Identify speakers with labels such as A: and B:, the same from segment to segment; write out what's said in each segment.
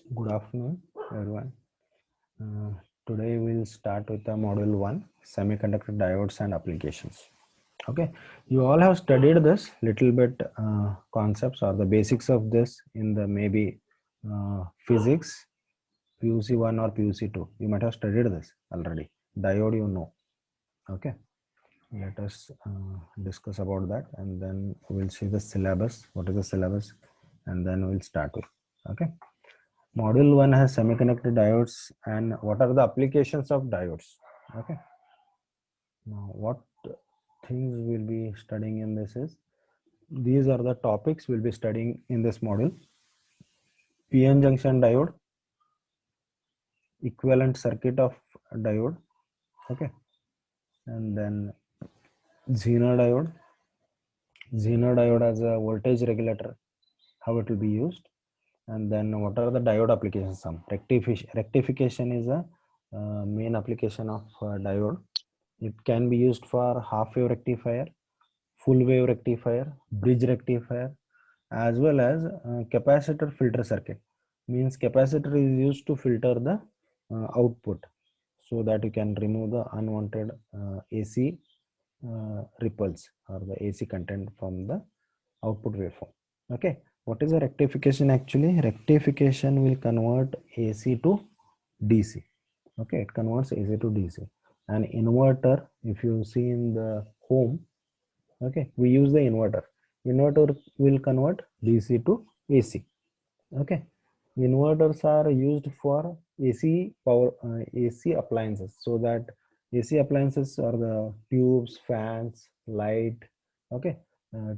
A: Good afternoon, everyone. Uh, Today we'll start with the module 1, semiconductor diodes and applications. Okay, you all have studied this little bit concepts or the basics of this in the maybe physics, PUC 1 or PUC 2. You might have studied this already. Diode, you know. Okay, let us discuss about that and then we'll see the syllabus. What is the syllabus? And then we'll start with. Okay. Module 1 has semiconductor diodes and what are the applications of diodes. Okay. Now, what things we'll be studying in this is these are the topics we'll be studying in this module: PN junction diode, equivalent circuit of diode, okay, and then Zener diode as a voltage regulator, how it will be used, and then what are the diode applications. Some rectification is a main application of diode. It can be used for half wave rectifier, full wave rectifier, bridge rectifier, as well as capacitor filter circuit. Means capacitor is used to filter the output so that you can remove the unwanted AC ripples or the AC content from the output waveform. Okay, what is a rectification? Actually, rectification will convert AC to DC. Okay, it converts AC to DC. An inverter, if you see in the home, okay, we use the inverter will convert DC to AC. Okay, inverters are used for AC power, AC appliances, so that AC appliances are the tubes, fans, light, okay,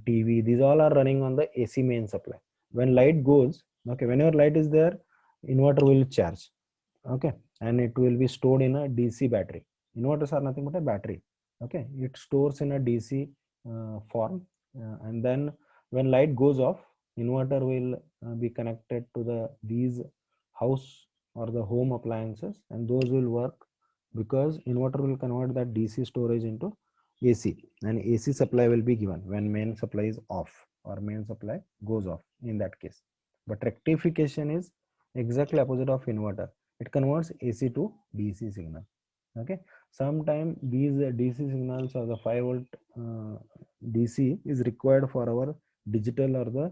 A: TV, these all are running on the AC main supply. When light goes, okay, whenever light is there, inverter will charge, okay, and it will be stored in a DC battery. Inverters are nothing but a battery. Okay, it stores in a DC form, and then when light goes off, inverter will be connected to the these house or the home appliances, and those will work because inverter will convert that DC storage into AC, and AC supply will be given when main supply is off or main supply goes off in that case. But rectification is exactly opposite of inverter. It converts AC to DC signal. Okay, sometime these DC signals or the 5 volt DC is required for our digital or the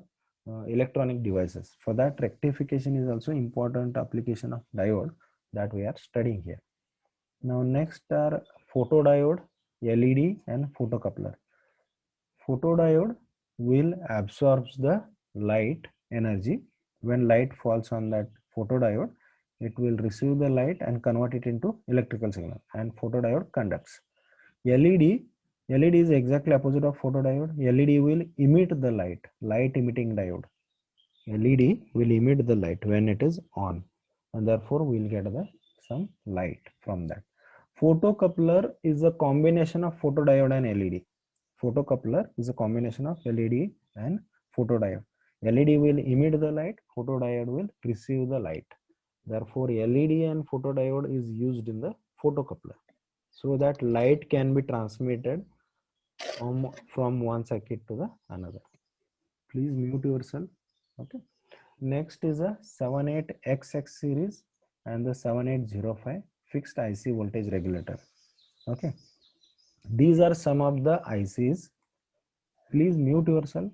A: electronic devices. For that, rectification is also important application of diode that we are studying here. Now next are photodiode, LED and photocoupler. Photodiode will absorb the light energy. When light falls on that photodiode, it will receive the light and convert it into electrical signal, and photodiode conducts. LED, LED is exactly opposite of photodiode. LED will emit the light, light emitting diode. LED will emit the light when it is on, and therefore we will get the some light from that. Photocoupler is a combination of photodiode and LED. Photocoupler is a combination of LED and photodiode. LED will emit the light, photodiode will receive the light. Therefore, LED and photodiode is used in the photocoupler so that light can be transmitted from one circuit to the another. Please mute yourself. Okay. Next is a 78XX series and the 7805 fixed IC voltage regulator. Okay. These are some of the ICs. Please mute yourself.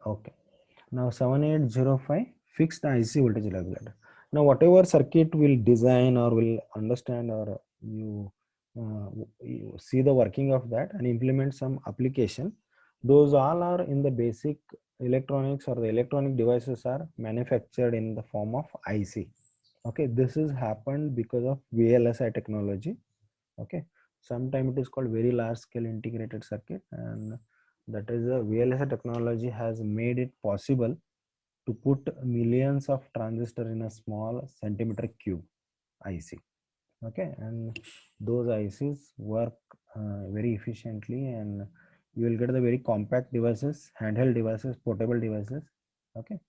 A: Okay. Now 7805 fixed IC voltage regulator. Now whatever circuit will design or will understand or you see the working of that and implement some application, those all are in the basic electronics or the electronic devices are manufactured in the form of IC. Okay, this is happened because of VLSI technology. Okay, sometimes it is called very large scale integrated circuit, and that is a VLSI technology has made it possible to put millions of transistor in a small centimeter cube IC. Okay, and those ICs work very efficiently, and you will get the very compact devices, handheld devices, portable devices. Okay,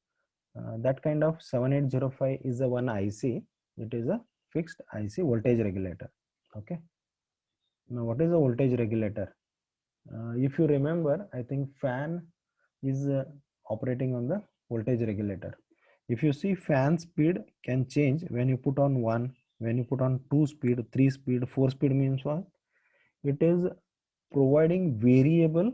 A: that kind of 7805 is a one IC. It is a fixed IC voltage regulator. Okay, now what is a voltage regulator? If you remember, I think fan is operating on the voltage regulator. If you see, fan speed can change when you put on 1, when you put on 2 speed, 3 speed, 4 speed, means what? It is providing variable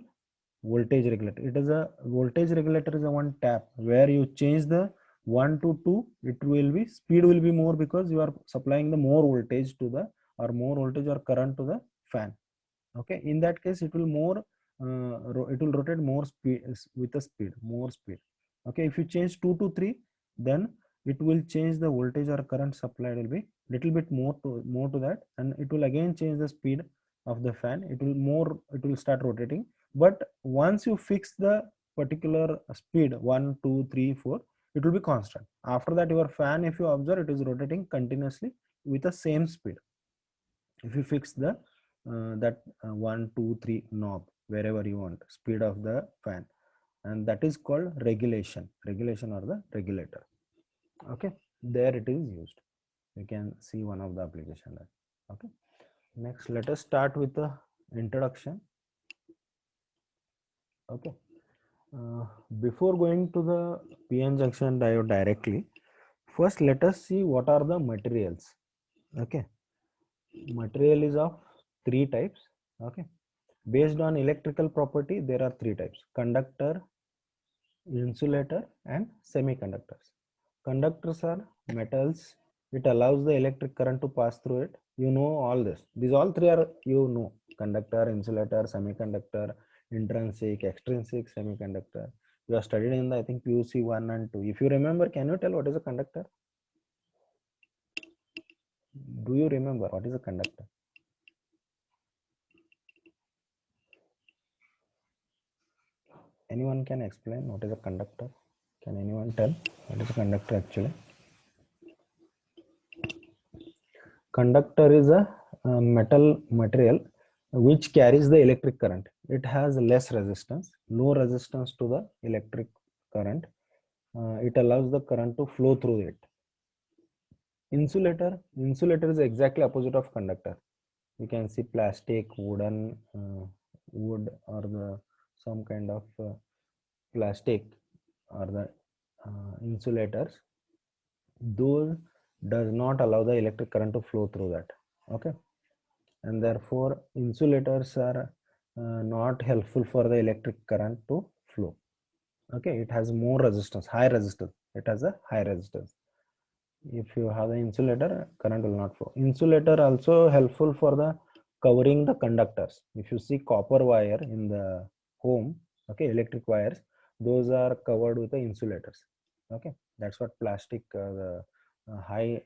A: voltage regulator. It is a voltage regulator is a one tap where you change the 1 to 2, it will be speed will be more because you are supplying the more voltage to the, or more voltage or current to the fan. Okay, in that case it will more it will rotate more speed, with a speed, more speed. Okay, if you change 2 to 3, then it will change the voltage or current supplied will be little bit more to that, and it will again change the speed of the fan. It will more, it will start rotating. But once you fix the particular speed 1 2 3 4, it will be constant. After that, your fan, if you observe, it is rotating continuously with the same speed. If you fix the that 1 2 3 knob wherever you want speed of the fan, and that is called regulation or the regulator. Okay, there it is used. You can see one of the application there. Okay, next let us start with the introduction. Okay, before going to the PN junction diode directly, first let us see what are the materials. Okay, material is of three types. Okay, based on electrical property, there are three types: conductor, insulator, and semiconductors. Conductors are metals. It allows the electric current to pass through it. You know all this. These all three are, you know: conductor, insulator, semiconductor, intrinsic, extrinsic semiconductor. You are studied in the, I think, PUC 1 and 2. If you remember, can you tell what is a conductor? Do you remember what is a conductor? Anyone can explain what is a conductor? Can anyone tell what is a conductor actually? Conductor is a metal material which carries the electric current. It has less resistance, low resistance to the electric current. It allows the current to flow through it. Insulator is exactly opposite of conductor. You can see plastic, wooden, wood, or the some kind of plastic, or the insulators. Those does not allow the electric current to flow through that. Okay, and therefore insulators are not helpful for the electric current to flow. Okay, it has more resistance, high resistance. It has a high resistance. If you have the insulator, current will not flow. Insulator also helpful for the covering the conductors. If you see copper wire in the home, okay, electric wires, those are covered with the insulators. Okay, that's what plastic, the high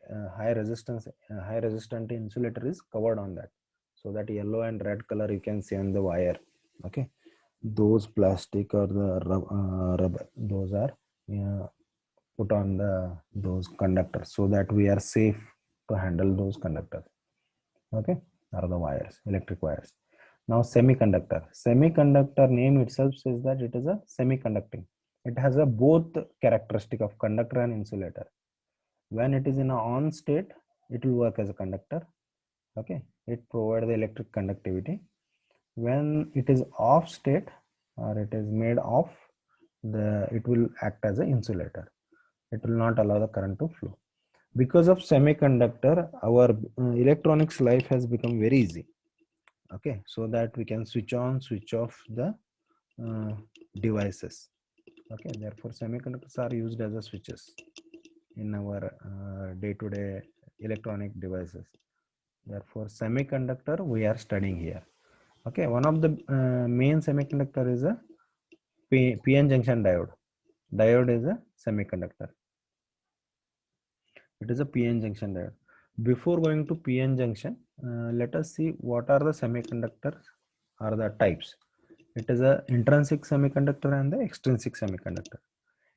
A: resistance, high resistant insulator is covered on that. So that yellow and red color you can see on the wire. Okay, those plastic or the rubber, those are put on the those conductors so that we are safe to handle those conductors. Okay, are the wires, electric wires. Now semiconductor name itself says that it is a semiconducting. It has a both characteristic of conductor and insulator. When it is in a on state, it will work as a conductor. Okay, it provides the electric conductivity. When it is off state, or it is made off, the it will act as an insulator. It will not allow the current to flow. Because of semiconductor, our electronics life has become very easy. Okay, so that we can switch on, switch off the uh, devices. Okay, therefore semiconductors are used as a switches in our day-to-day electronic devices. Therefore semiconductor we are studying here. Okay, one of the main semiconductor is a PN junction diode. Diode is a semiconductor. It is a PN junction diode. Before going to PN junction, let us see what are the semiconductors or the types. It is a intrinsic semiconductor and the extrinsic semiconductor.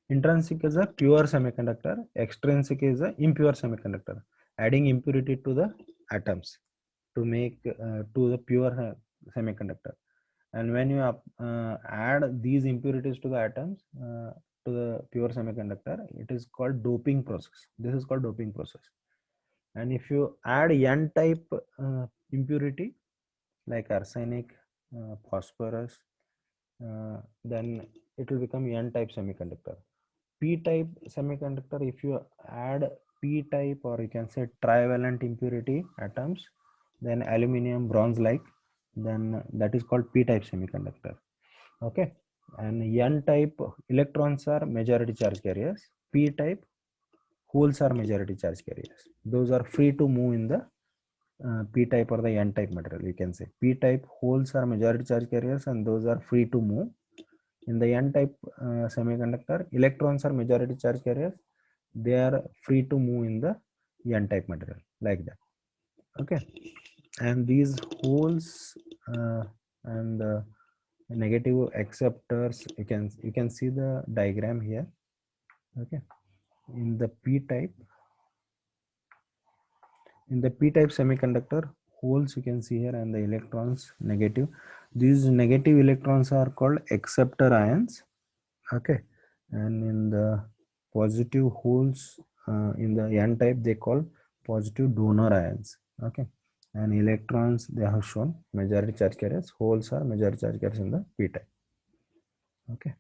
A: Intrinsic is a pure semiconductor. Extrinsic is a impure semiconductor, adding impurity to the atoms to make to the pure semiconductor. And when you add these impurities to the atoms, to the pure semiconductor, it is called doping process. This is called doping process. And if you add n type impurity like arsenic, phosphorus, then it will become n-type semiconductor. P-type semiconductor, if you add P-type, or you can say trivalent impurity atoms, then aluminum, bronze like, then that is called P-type semiconductor. Okay, and N-type electrons are majority charge carriers. P-type holes are majority charge carriers. Those are free to move in the P-type or the N-type material. You can say P-type holes are majority charge carriers, and those are free to move. In the N-type semiconductor, electrons are majority charge carriers. They are free to move in the N-type material, like that. Okay, and these holes and negative acceptors, you can see the diagram here. Okay, in the p-type semiconductor, holes you can see here, and the electrons negative. These negative electrons are called acceptor ions. Okay, and in the positive holes, in the n-type, they call positive donor ions. Okay, and electrons, they have shown majority charge carriers. Holes are majority charge carriers in the p-type. Okay,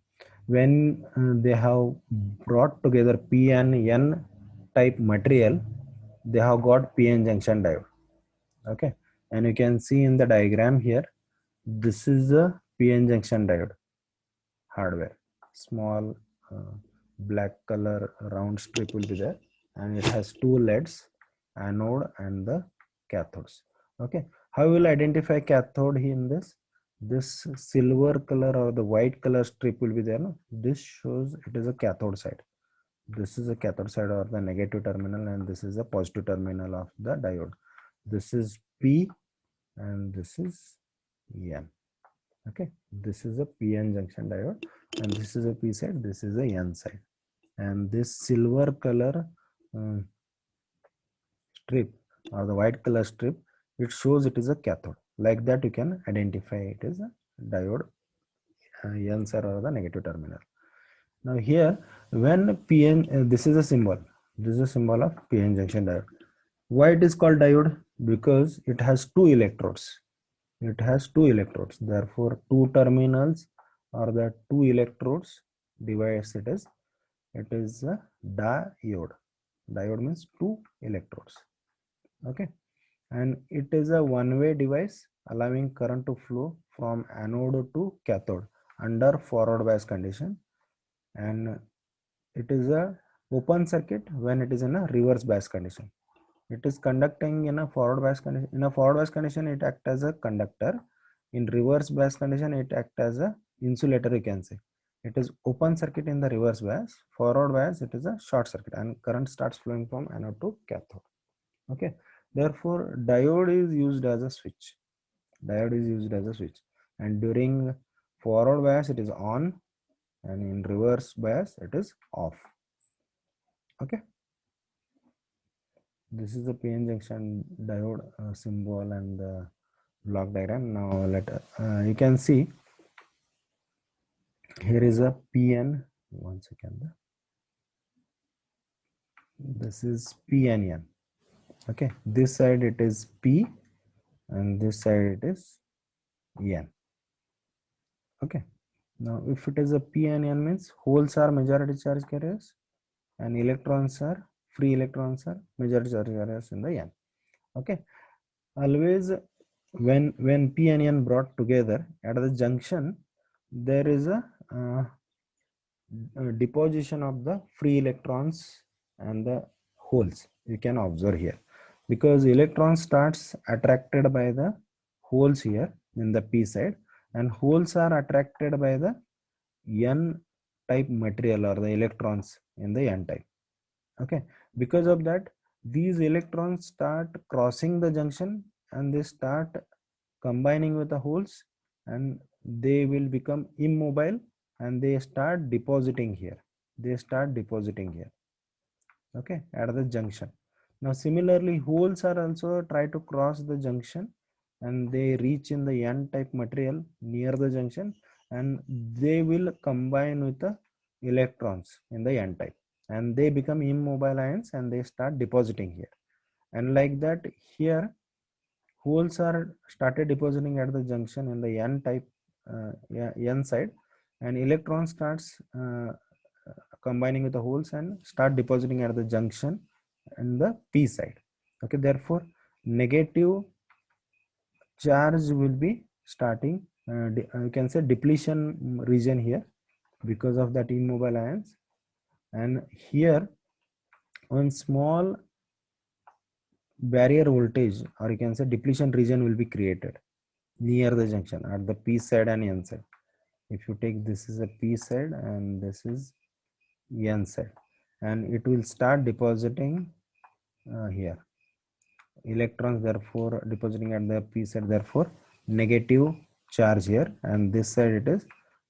A: when they have brought together p and n type material, they have got p-n junction diode. Okay, and you can see in the diagram here, this is a p-n junction diode hardware. Small black color round strip will be there, and it has two LEDs, anode and the cathodes. Okay, how will identify cathode in this? This silver color or the white color strip will be there. No? This shows it is a cathode side. This is a cathode side or the negative terminal, and this is a positive terminal of the diode. This is P and this is N. Okay, this is a PN junction diode, and this is a P side, this is a N side. And this silver color strip or the white color strip, it shows it is a cathode. Like that, you can identify it as a diode, N side or the negative terminal. Now here, when PN, this is a symbol. This is a symbol of PN junction diode. Why it is called diode? Because it has two electrodes. It has two electrodes. Therefore, two terminals or the two electrodes divides it as, it is a diode. Diode means two electrodes. Okay, and it is a one-way device allowing current to flow from anode to cathode under forward bias condition, and it is a open circuit when it is in a reverse bias condition. It is conducting in a forward bias condition. In a forward bias condition, it acts as a conductor. In reverse bias condition, it acts as a insulator, you can say. It is open circuit in the reverse bias. Forward bias, it is a short circuit, and current starts flowing from anode to cathode. Okay, therefore diode is used as a switch. Diode is used as a switch, and during forward bias it is on, and in reverse bias it is off. Okay, this is the PN junction diode symbol and the block diagram. Now you can see here is a PN. One second. This is PNN. Okay, this side it is P, and this side it is N. Okay, now if it is a P and N, means holes are majority charge carriers and electrons are free electrons are majority charge carriers in the N. Okay, always when P and N brought together at the junction, there is a deposition of the free electrons and the holes. You can observe here, because electron starts attracted by the holes here in the P side, and holes are attracted by the N type material or the electrons in the N type. Okay, because of that, these electrons start crossing the junction and they start combining with the holes, and they will become immobile, and they start depositing here. Okay, at the junction. Now similarly, holes are also try to cross the junction, and they reach in the N type material near the junction, and they will combine with the electrons in the N type, and they become immobile ions, and they start depositing here. And like that, here holes are started depositing at the junction in the N type N side, and electron starts combining with the holes and start depositing at the junction and the p side. Okay, therefore negative charge will be starting, you can say depletion region here because of that immobile ions, and here one small barrier voltage, or you can say depletion region, will be created near the junction at the p side and n side. If you take, this is a p side and this is n side, and it will start depositing here electrons, therefore depositing at the p side, therefore negative charge here, and this side it is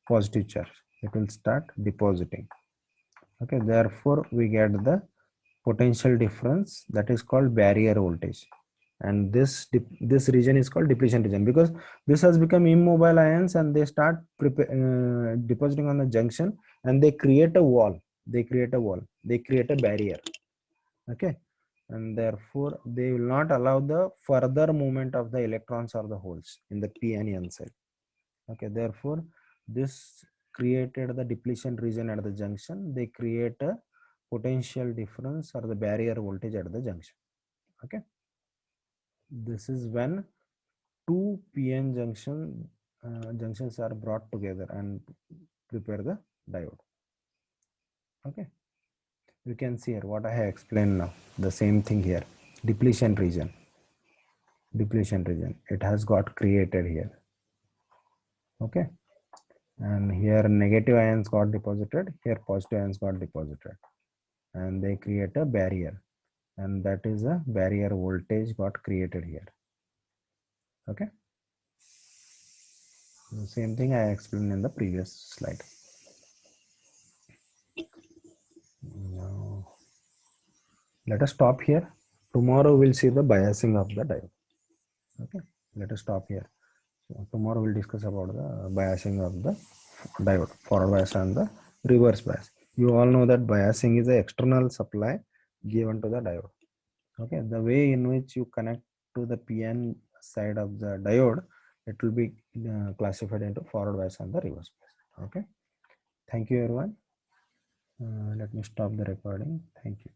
A: positive charge, it will start depositing. Okay, therefore we get the potential difference, that is called barrier voltage, and this region is called depletion region because this has become immobile ions and they start depositing on the junction, and they create a wall, they create a barrier. Okay, and therefore they will not allow the further movement of the electrons or the holes in the p and n side. Okay, therefore this created the depletion region at the junction, they create a potential difference or the barrier voltage at the junction. Okay, this is when two p-n junctions are brought together and prepare the diode. Okay, you can see here what I have explained now, the same thing here, depletion region, it has got created here. Okay, and here negative ions got deposited, here positive ions got deposited, and they create a barrier, and that is a barrier voltage got created here. Okay, the same thing I explained in the previous slide. Now let us stop here. Tomorrow we'll see the biasing of the diode. Okay, let us stop here. So tomorrow we'll discuss about the biasing of the diode, forward bias and the reverse bias. You all know that biasing is the external supply given to the diode. Okay, the way in which you connect to the PN side of the diode, it will be classified into forward bias and the reverse bias. Okay, thank you everyone. Let me stop the recording. Thank you.